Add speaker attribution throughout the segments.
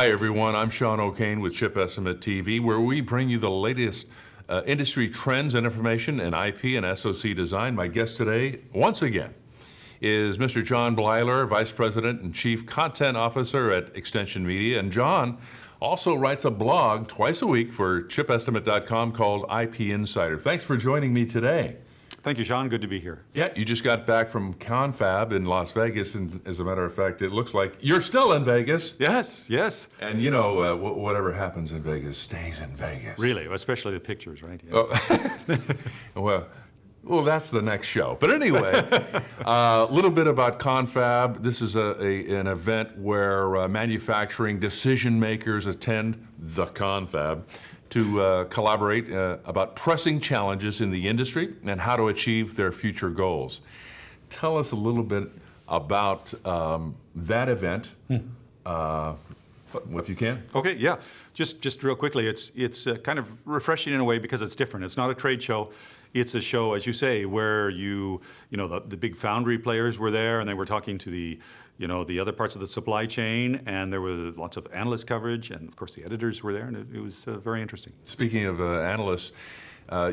Speaker 1: Hi, everyone. I'm Sean O'Kane with Chip Estimate TV, where we bring you the latest industry trends and information in IP and SoC design. My guest today, once again, is Mr. John Blyler, Vice President and Chief Content Officer at Extension Media. And John also writes a blog twice a week for ChipEstimate.com called IP Insider. Thanks for joining me today.
Speaker 2: Thank you, Sean. Good to be here.
Speaker 1: Yeah, you just got back from Confab in Las Vegas, and as a matter of fact, it looks like you're still in Vegas.
Speaker 2: Yes, yes.
Speaker 1: And you know, whatever happens in Vegas stays in Vegas.
Speaker 2: Really, especially the pictures, right? Yeah.
Speaker 1: Oh, well, that's the next show. But anyway, a little bit about Confab. This is an event where manufacturing decision makers attend the Confab to collaborate about pressing challenges in the industry and how to achieve their future goals. Tell us a little bit about that event, if you can.
Speaker 2: Okay, yeah. Just real quickly, it's kind of refreshing in a way because it's different. It's not a trade show. It's a show, as you say, where the big foundry players were there, and they were talking to the other parts of the supply chain, and there was lots of analyst coverage, and of course the editors were there, and it was very interesting.
Speaker 1: Speaking of analysts,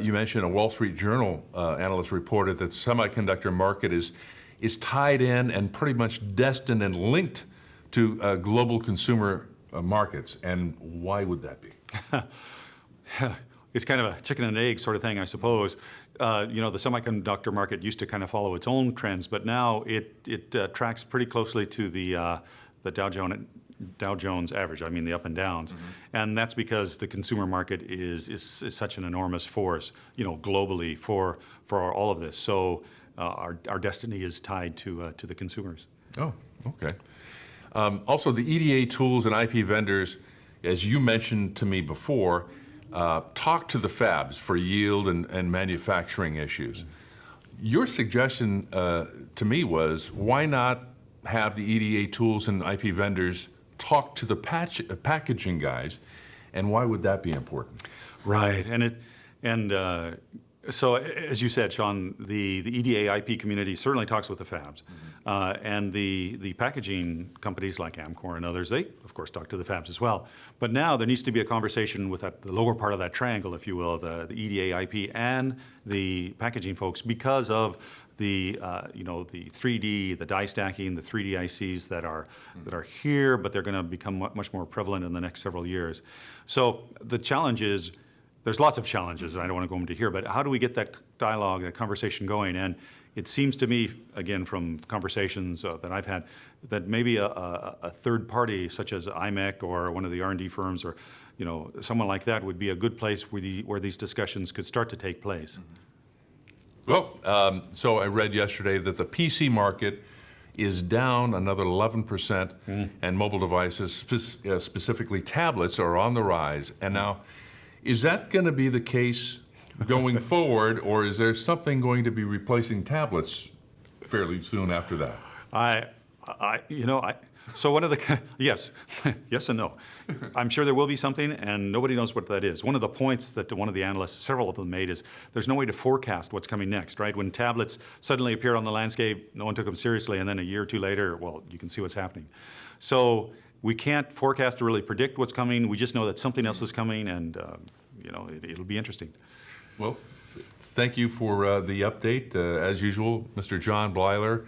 Speaker 1: you mentioned a Wall Street Journal analyst reported that the semiconductor market is tied in and pretty much destined and linked to global consumer markets. And why would that be?
Speaker 2: It's kind of a chicken and egg sort of thing, I suppose. The semiconductor market used to kind of follow its own trends, but now it tracks pretty closely to the Dow Jones average. I mean the up and downs, and that's because the consumer market is such an enormous force, globally for all of this. So our destiny is tied to the consumers.
Speaker 1: Oh, okay. Also, the EDA tools and IP vendors, as you mentioned to me before, talk to the fabs for yield and manufacturing issues. Your suggestion to me was, why not have the EDA tools and IP vendors talk to the packaging guys, and why would that be important?
Speaker 2: Right, so as you said, Sean, the EDA IP community certainly talks with the fabs, and the packaging companies like Amcor and others, they of course talk to the fabs as well. But now there needs to be a conversation with the lower part of that triangle, if you will, the EDA IP and the packaging folks, because of the 3D, the die stacking, the 3D ICs that are here, but they're going to become much more prevalent in the next several years. So the challenge is, there's lots of challenges, and I don't want to go into here, but how do we get that dialogue, that conversation going? And it seems to me, again, from conversations that I've had, that maybe a third party, such as IMEC or one of the R&D firms, or someone like that, would be a good place where these discussions could start to take place.
Speaker 1: Well, so I read yesterday that the PC market is down another 11%, and mobile devices, specifically tablets, are on the rise. And now, is that going to be the case going forward, or is there something going to be replacing tablets fairly soon after that?
Speaker 2: So one of the, yes and no. I'm sure there will be something, and nobody knows what that is. One of the points that one of the analysts, several of them made, is there's no way to forecast what's coming next, right? When tablets suddenly appeared on the landscape, no one took them seriously, and then a year or two later, well, you can see what's happening. So we can't forecast or really predict what's coming. We just know that something else is coming, and it'll be interesting.
Speaker 1: Well, thank you for the update. As usual, Mr. John Blyler,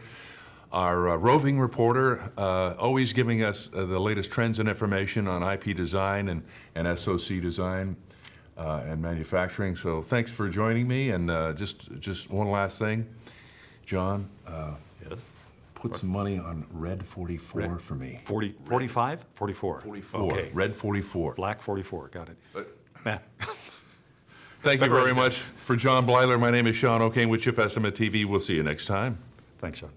Speaker 1: our roving reporter, always giving us the latest trends and information on IP design and SoC design and manufacturing. So thanks for joining me. And just one last thing, John.
Speaker 2: Yes.
Speaker 1: Put some money on Red 44 for me.
Speaker 2: 45? 44.
Speaker 1: 44.
Speaker 2: Okay.
Speaker 1: Red 44.
Speaker 2: Black 44. Got it.
Speaker 1: Thank you very much for John Blyler. My name is Sean O'Kane with Chip Estimate TV. We'll see you next time.
Speaker 2: Thanks, Sean.